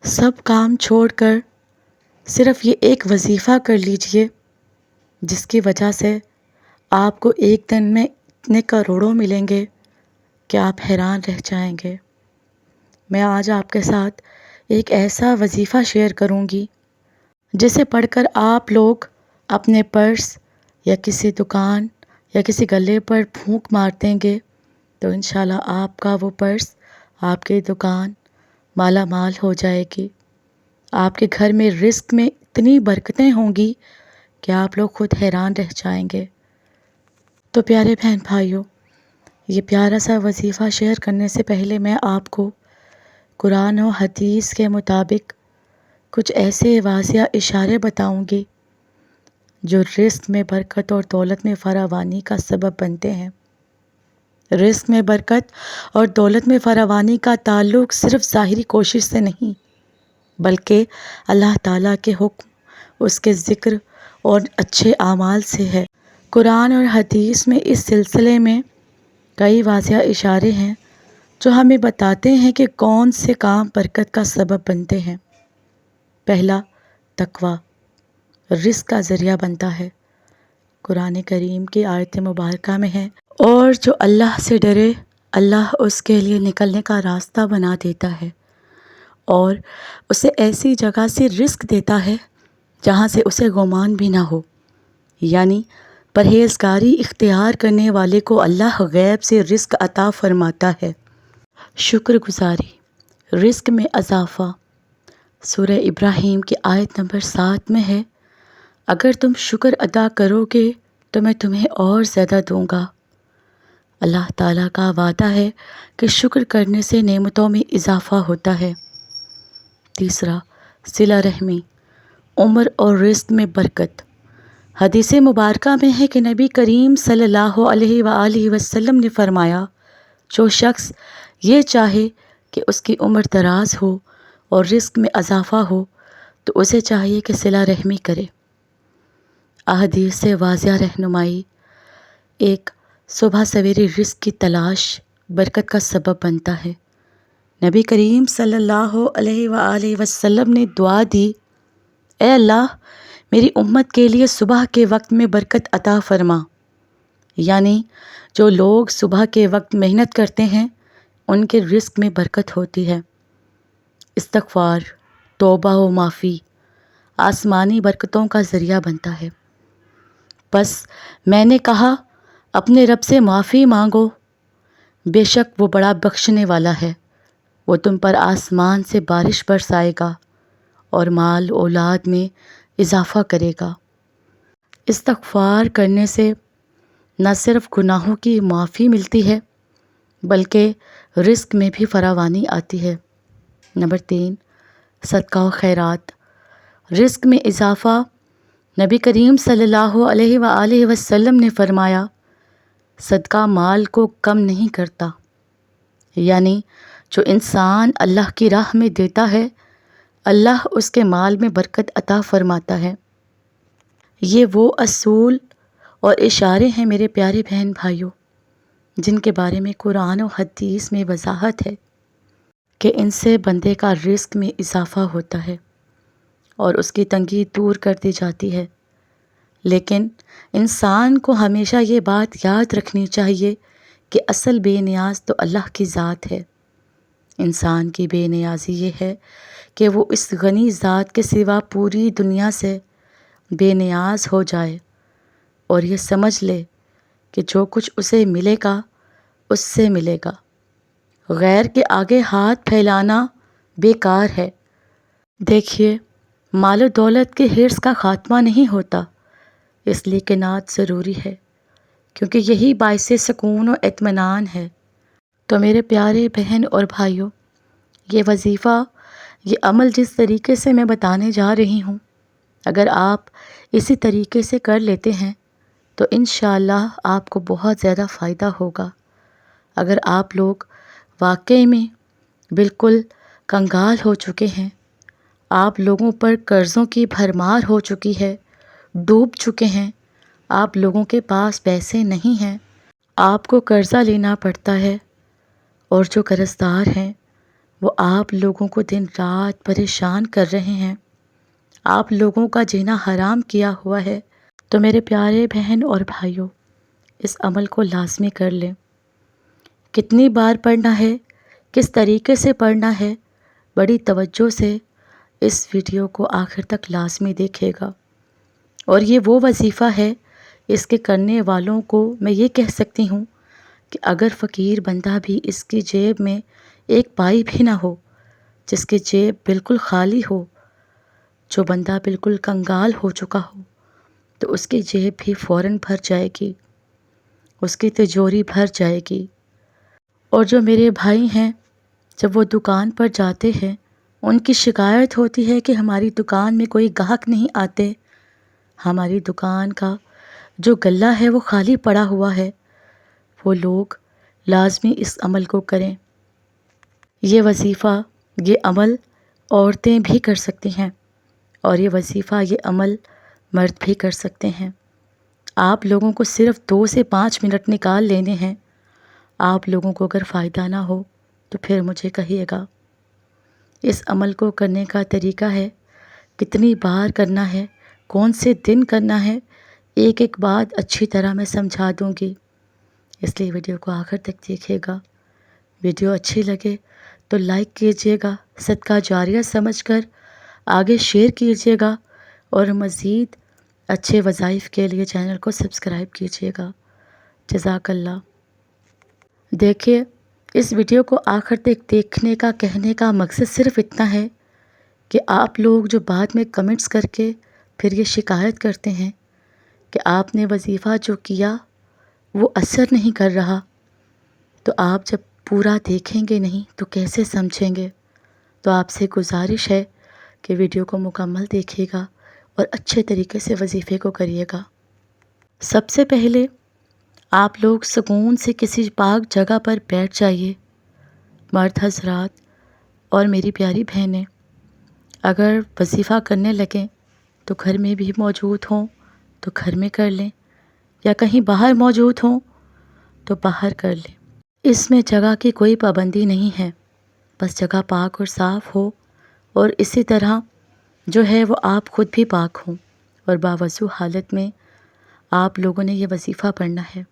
سب کام چھوڑ کر صرف یہ ایک وظیفہ کر لیجئے جس کی وجہ سے آپ کو ایک دن میں اتنے کروڑوں ملیں گے کہ آپ حیران رہ جائیں گے۔ میں آج آپ کے ساتھ ایک ایسا وظیفہ شیئر کروں گی جسے پڑھ کر آپ لوگ اپنے پرس یا کسی دکان یا کسی گلے پر پھونک مار دیں گے تو انشاءاللہ آپ کا وہ پرس، آپ کی دکان مالا مال ہو جائے گی۔ آپ کے گھر میں رزق میں اتنی برکتیں ہوں گی کہ آپ لوگ خود حیران رہ جائیں گے۔ تو پیارے بہن بھائیوں، یہ پیارا سا وظیفہ شیئر کرنے سے پہلے میں آپ کو قرآن و حدیث کے مطابق کچھ ایسے واضح اشارے بتاؤں گی جو رزق میں برکت اور دولت میں فراوانی کا سبب بنتے ہیں۔ رزق میں برکت اور دولت میں فراوانی کا تعلق صرف ظاہری کوشش سے نہیں بلکہ اللہ تعالیٰ کے حکم، اس کے ذکر اور اچھے اعمال سے ہے۔ قرآن اور حدیث میں اس سلسلے میں کئی واضح اشارے ہیں جو ہمیں بتاتے ہیں کہ کون سے کام برکت کا سبب بنتے ہیں۔ پہلا، تقویٰ رزق کا ذریعہ بنتا ہے۔ قرآن کریم کی آیت مبارکہ میں ہے، اور جو اللہ سے ڈرے اللہ اس کے لیے نکلنے کا راستہ بنا دیتا ہے اور اسے ایسی جگہ سے رزق دیتا ہے جہاں سے اسے گمان بھی نہ ہو۔ یعنی پرہیزگاری اختیار کرنے والے کو اللہ غیب سے رزق عطا فرماتا ہے۔ شکر گزاری رزق میں اضافہ سورہ ابراہیم کی آیت نمبر 7 میں ہے، اگر تم شکر ادا کرو گے تو میں تمہیں اور زیادہ دوں گا۔ اللہ تعالیٰ کا وعدہ ہے کہ شکر کرنے سے نعمتوں میں اضافہ ہوتا ہے۔ تیسرا، صلہ رحمی عمر اور رزق میں برکت۔ حدیث مبارکہ میں ہے کہ نبی کریم صلی اللہ علیہ وآلہ وسلم نے فرمایا، جو شخص یہ چاہے کہ اس کی عمر دراز ہو اور رزق میں اضافہ ہو تو اسے چاہیے کہ صلہ رحمی کرے۔ احادیث سے واضح رہنمائی، ایک، صبح سویرے رزق کی تلاش برکت کا سبب بنتا ہے۔ نبی کریم صلی اللہ علیہ وآلہ وسلم نے دعا دی، اے اللہ میری امت کے لیے صبح کے وقت میں برکت عطا فرما۔ یعنی جو لوگ صبح کے وقت محنت کرتے ہیں ان کے رزق میں برکت ہوتی ہے۔ استغفار، توبہ و معافی آسمانی برکتوں کا ذریعہ بنتا ہے۔ بس میں نے کہا اپنے رب سے معافی مانگو، بے شک وہ بڑا بخشنے والا ہے، وہ تم پر آسمان سے بارش برسائے گا اور مال اولاد میں اضافہ کرے گا۔ استغفار کرنے سے نہ صرف گناہوں کی معافی ملتی ہے بلکہ رزق میں بھی فراوانی آتی ہے۔ نمبر 3، صدقہ و خیرات رزق میں اضافہ۔ نبی کریم صلی اللہ علیہ وآلہ وسلم نے فرمایا، صدقہ مال کو کم نہیں کرتا۔ یعنی جو انسان اللہ کی راہ میں دیتا ہے اللہ اس کے مال میں برکت عطا فرماتا ہے۔ یہ وہ اصول اور اشارے ہیں میرے پیارے بہن بھائیوں جن کے بارے میں قرآن و حدیث میں وضاحت ہے کہ ان سے بندے کا رزق میں اضافہ ہوتا ہے اور اس کی تنگی دور کر دی جاتی ہے۔ لیکن انسان کو ہمیشہ یہ بات یاد رکھنی چاہیے کہ اصل بے نیاز تو اللہ کی ذات ہے۔ انسان کی بے نیازی یہ ہے کہ وہ اس غنی ذات کے سوا پوری دنیا سے بے نیاز ہو جائے اور یہ سمجھ لے کہ جو کچھ اسے ملے گا اس سے ملے گا۔ غیر کے آگے ہاتھ پھیلانا بیکار ہے۔ دیکھیے، مال و دولت کے حرص کا خاتمہ نہیں ہوتا، اس لیے قناعت ضروری ہے کیونکہ یہی باعث سکون و اطمینان ہے۔ تو میرے پیارے بہن اور بھائیوں، یہ وظیفہ، یہ عمل جس طریقے سے میں بتانے جا رہی ہوں، اگر آپ اسی طریقے سے کر لیتے ہیں تو انشاءاللہ آپ کو بہت زیادہ فائدہ ہوگا۔ اگر آپ لوگ واقعی میں بالکل کنگال ہو چکے ہیں، آپ لوگوں پر قرضوں کی بھرمار ہو چکی ہے، ڈوب چکے ہیں، آپ لوگوں کے پاس پیسے نہیں ہیں، آپ کو قرضہ لینا پڑتا ہے اور جو قرض دار ہیں وہ آپ لوگوں کو دن رات پریشان کر رہے ہیں، آپ لوگوں کا جینا حرام کیا ہوا ہے۔ تو میرے پیارے بہن اور بھائیوں، اس عمل کو لازمی کر لیں۔ کتنی بار پڑھنا ہے، کس طریقے سے پڑھنا ہے، بڑی توجہ سے اس ویڈیو کو آخر تک لازمی دیکھے گا۔ اور یہ وہ وظیفہ ہے، اس کے کرنے والوں کو میں یہ کہہ سکتی ہوں کہ اگر فقیر بندہ بھی اس کی جیب میں ایک پائی بھی نہ ہو، جس کی جیب بالکل خالی ہو، جو بندہ بالکل کنگال ہو چکا ہو، تو اس کی جیب بھی فوراً بھر جائے گی، اس کی تجوری بھر جائے گی۔ اور جو میرے بھائی ہیں، جب وہ دکان پر جاتے ہیں، ان کی شکایت ہوتی ہے کہ ہماری دکان میں کوئی گاہک نہیں آتے، ہماری دکان کا جو گلہ ہے وہ خالی پڑا ہوا ہے۔ وہ لوگ لازمی اس عمل کو کریں۔ یہ وظیفہ، یہ عمل عورتیں بھی کر سکتی ہیں، اور یہ وظیفہ، یہ عمل مرد بھی کر سکتے ہیں۔ آپ لوگوں کو صرف 2 سے 5 منٹ نکال لینے ہیں۔ آپ لوگوں کو اگر فائدہ نہ ہو تو پھر مجھے کہیے گا۔ اس عمل کو کرنے کا طریقہ ہے، کتنی بار کرنا ہے، کون سے دن کرنا ہے، ایک ایک بات اچھی طرح میں سمجھا دوں گی، اس لیے ویڈیو کو آخر تک دیکھیے گا۔ ویڈیو اچھی لگے تو لائک کیجیے گا، صدقہ جاریہ سمجھ کر آگے شیئر کیجیے گا، اور مزید اچھے وظائف کے لیے چینل کو سبسکرائب کیجیے گا۔ جزاک اللہ۔ دیکھیے، اس ویڈیو کو آخر تک دیکھنے کا کہنے کا مقصد صرف اتنا ہے کہ آپ لوگ جو بعد میں کمنٹس کر کے پھر یہ شکایت کرتے ہیں کہ آپ نے وظیفہ جو کیا وہ اثر نہیں کر رہا، تو آپ جب پورا دیکھیں گے نہیں تو کیسے سمجھیں گے؟ تو آپ سے گزارش ہے کہ ویڈیو کو مکمل دیکھیے گا اور اچھے طریقے سے وظیفے کو کریے گا۔ سب سے پہلے آپ لوگ سکون سے کسی پاک جگہ پر بیٹھ جائیے۔ مرد حضرات اور میری پیاری بہنیں، اگر وظیفہ کرنے لگیں تو گھر میں بھی موجود ہوں تو گھر میں کر لیں، یا کہیں باہر موجود ہوں تو باہر کر لیں۔ اس میں جگہ کی کوئی پابندی نہیں ہے، بس جگہ پاک اور صاف ہو، اور اسی طرح جو ہے وہ آپ خود بھی پاک ہوں، اور باوضو حالت میں آپ لوگوں نے یہ وظیفہ پڑھنا ہے۔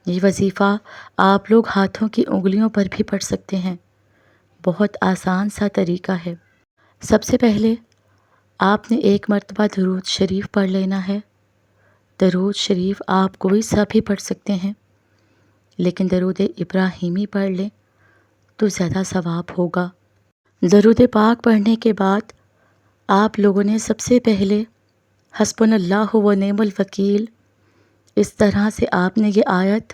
یہ وظیفہ آپ لوگ ہاتھوں کی انگلیوں پر بھی پڑھ سکتے ہیں، بہت آسان سا طریقہ ہے۔ سب سے پہلے آپ نے 1 مرتبہ درود شریف پڑھ لینا ہے۔ درود شریف آپ کوئی سا بھی پڑھ سکتے ہیں، لیکن درود ابراہیمی پڑھ لیں تو زیادہ ثواب ہوگا۔ درود پاک پڑھنے کے بعد آپ لوگوں نے سب سے پہلے حسبنا اللہ و نعم الوکیل، اس طرح سے آپ نے یہ آیت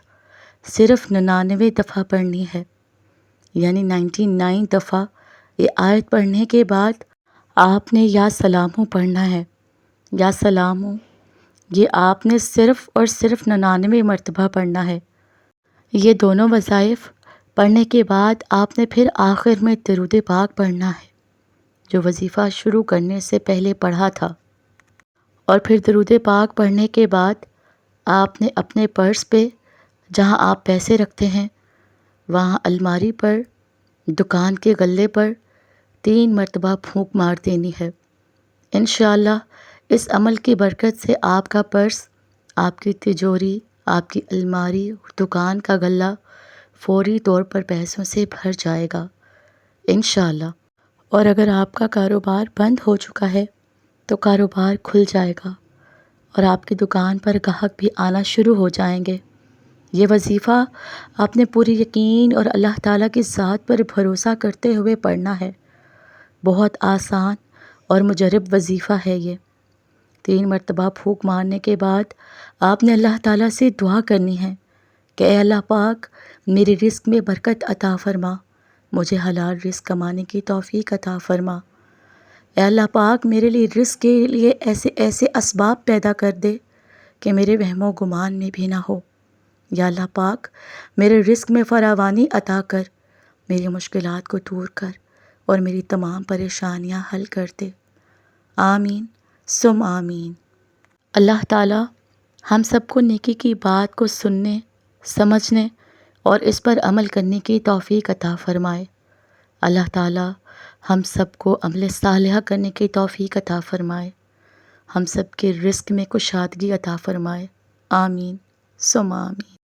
صرف 99 دفعہ پڑھنی ہے، یعنی 99 دفعہ یہ آیت پڑھنے کے بعد آپ نے یا سلامو پڑھنا ہے۔ یا سلامو یہ آپ نے صرف اور صرف 99 مرتبہ پڑھنا ہے۔ یہ دونوں وظائف پڑھنے کے بعد آپ نے پھر آخر میں درود پاک پڑھنا ہے، جو وظیفہ شروع کرنے سے پہلے پڑھا تھا۔ اور پھر درود پاک پڑھنے کے بعد آپ نے اپنے پرس پہ، جہاں آپ پیسے رکھتے ہیں، وہاں الماری پر، دکان کے غلے پر 3 مرتبہ پھونک مار دینی ہے۔ انشاءاللہ اس عمل کی برکت سے آپ کا پرس، آپ کی تجوری، آپ کی الماری، دکان کا غلہ فوری طور پر پیسوں سے بھر جائے گا انشاءاللہ۔ اور اگر آپ کا کاروبار بند ہو چکا ہے تو کاروبار کھل جائے گا، اور آپ کی دکان پر گاہک بھی آنا شروع ہو جائیں گے۔ یہ وظیفہ آپ نے پوری یقین اور اللہ تعالیٰ کی ذات پر بھروسہ کرتے ہوئے پڑھنا ہے۔ بہت آسان اور مجرب وظیفہ ہے یہ۔ 3 مرتبہ پھونک مارنے کے بعد آپ نے اللہ تعالیٰ سے دعا کرنی ہے کہ اے اللہ پاک، میرے رزق میں برکت عطا فرما، مجھے حلال رزق کمانے کی توفیق عطا فرما۔ اے اللہ پاک، میرے لیے رزق کے لیے ایسے ایسے اسباب پیدا کر دے کہ میرے وہم و گمان میں بھی نہ ہو۔ یا اللہ پاک، میرے رزق میں فراوانی عطا کر، میری مشکلات کو دور کر، اور میری تمام پریشانیاں حل کر دے۔ آمین ثم آمین۔ اللہ تعالیٰ ہم سب کو نیکی کی بات کو سننے، سمجھنے اور اس پر عمل کرنے کی توفیق عطا فرمائے۔ اللہ تعالیٰ ہم سب کو عمل صالحہ کرنے کی توفیق عطا فرمائے، ہم سب کے رزق میں کشادگی عطا فرمائے، آمین ثم آمین۔